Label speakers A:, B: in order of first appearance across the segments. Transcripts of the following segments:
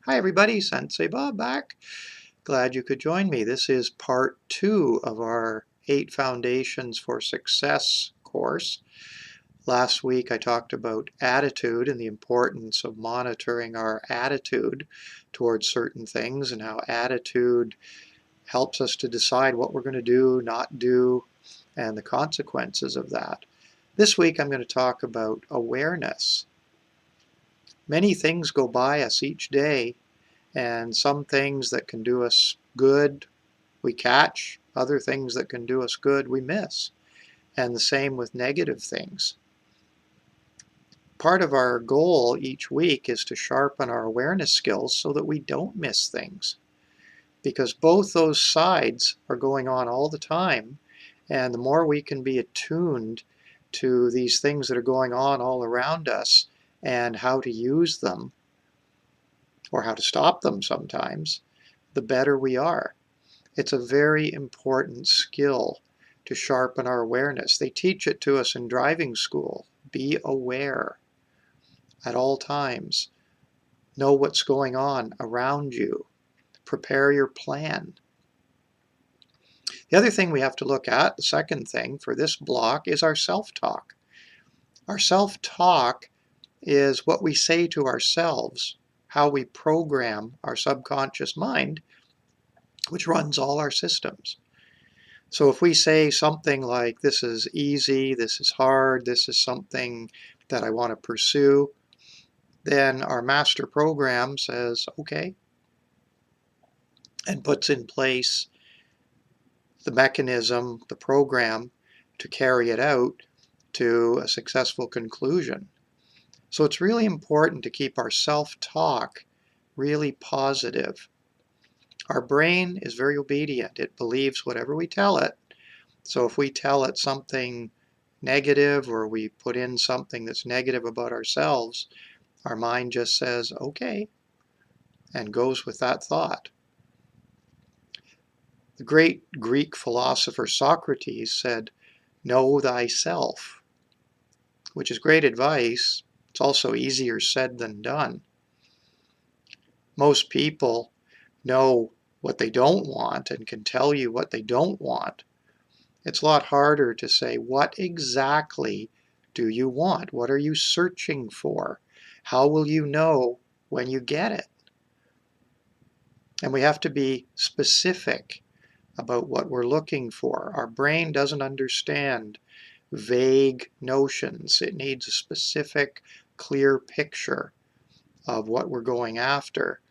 A: Hi everybody, Sensei Bob back. Glad you could join me. This is part 2 of our 8 Foundations for Success course. Last week I talked about attitude and the importance of monitoring our attitude towards certain things and how attitude helps us to decide what we're going to do, not do, and the consequences of that. This week I'm going to talk about awareness. Many things go by us each day, and some things that can do us good we catch, other things that can do us good we miss, and the same with negative things. Part of our goal each week is to sharpen our awareness skills so that we don't miss things, because both those sides are going on all the time, and the more we can be attuned to these things that are going on all around us and how to use them or how to stop them sometimes, the better we are. It's a very important skill to sharpen our awareness. They teach it to us in driving school. Be aware at all times. Know what's going on around you. Prepare your plan. The other thing we have to look at, the second thing for this block, is our self-talk. Our self-talk is what we say to ourselves, how we program our subconscious mind, which runs all our systems. So if we say something like, this is easy, this is hard, this is something that I want to pursue, then our master program says, okay, and puts in place the mechanism, the program, to carry it out to a successful conclusion. So it's really important to keep our self-talk really positive. Our brain is very obedient. It believes whatever we tell it. So if we tell it something negative or we put in something that's negative about ourselves, our mind just says, okay, and goes with that thought. The great Greek philosopher Socrates said, know thyself, which is great advice. It's also easier said than done. Most people know what they don't want and can tell you what they don't want. It's a lot harder to say, what exactly do you want? What are you searching for? How will you know when you get it? And we have to be specific about what we're looking for. Our brain doesn't understand vague notions. It needs a specific, clear picture of what we're going after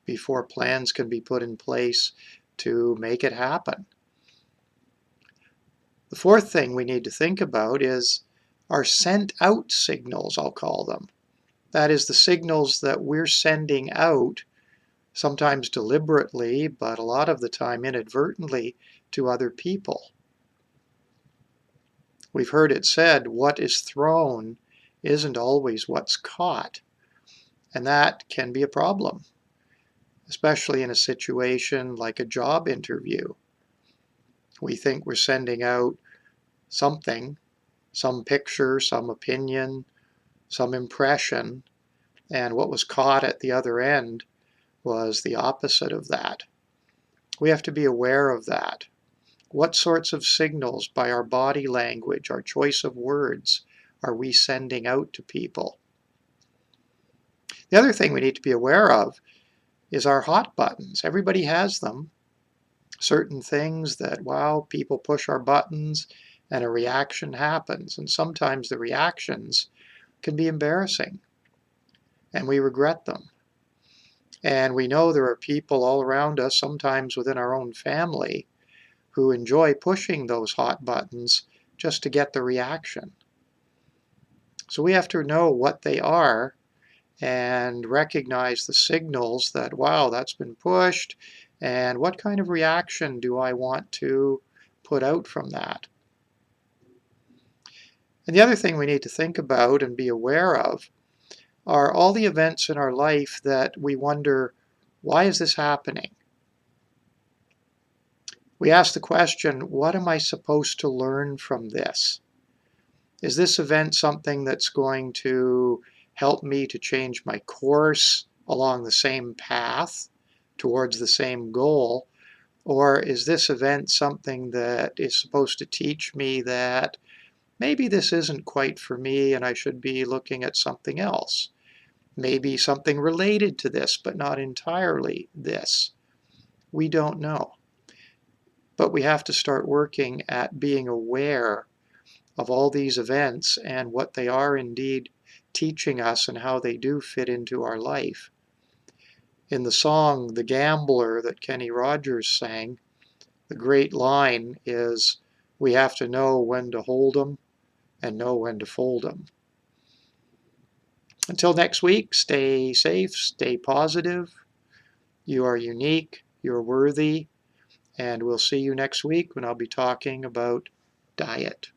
A: before plans can be put in place to make it happen. The fourth thing we need to think about is our sent out signals, I'll call them. That is the signals that we're sending out, sometimes deliberately, but a lot of the time inadvertently, to other people. We've heard it said, what is thrown isn't always what's caught. And that can be a problem, especially in a situation like a job interview. We think we're sending out something, some picture, some opinion, some impression, and what was caught at the other end was the opposite of that. We have to be aware of that. What sorts of signals by our body language, our choice of words, are we sending out to people? The other thing we need to be aware of is our hot buttons. Everybody has them. Certain things that, wow, people push our buttons and a reaction happens. And sometimes the reactions can be embarrassing and we regret them. And we know there are people all around us, sometimes within our own family, who enjoy pushing those hot buttons just to get the reaction. So we have to know what they are and recognize the signals that, wow, that's been pushed, and what kind of reaction do I want to put out from that? And the other thing we need to think about and be aware of are all the events in our life that we wonder, why is this happening? We ask the question, what am I supposed to learn from this? Is this event something that's going to help me to change my course along the same path towards the same goal? Or is this event something that is supposed to teach me that maybe this isn't quite for me and I should be looking at something else? Maybe something related to this, but not entirely this. We don't know. But we have to start working at being aware of all these events and what they are indeed teaching us and how they do fit into our life. In the song The Gambler that Kenny Rogers sang, the great line is, we have to know when to hold 'em and know when to fold 'em. Until next week, stay safe, stay positive. You are unique, you're worthy, and we'll see you next week when I'll be talking about diet.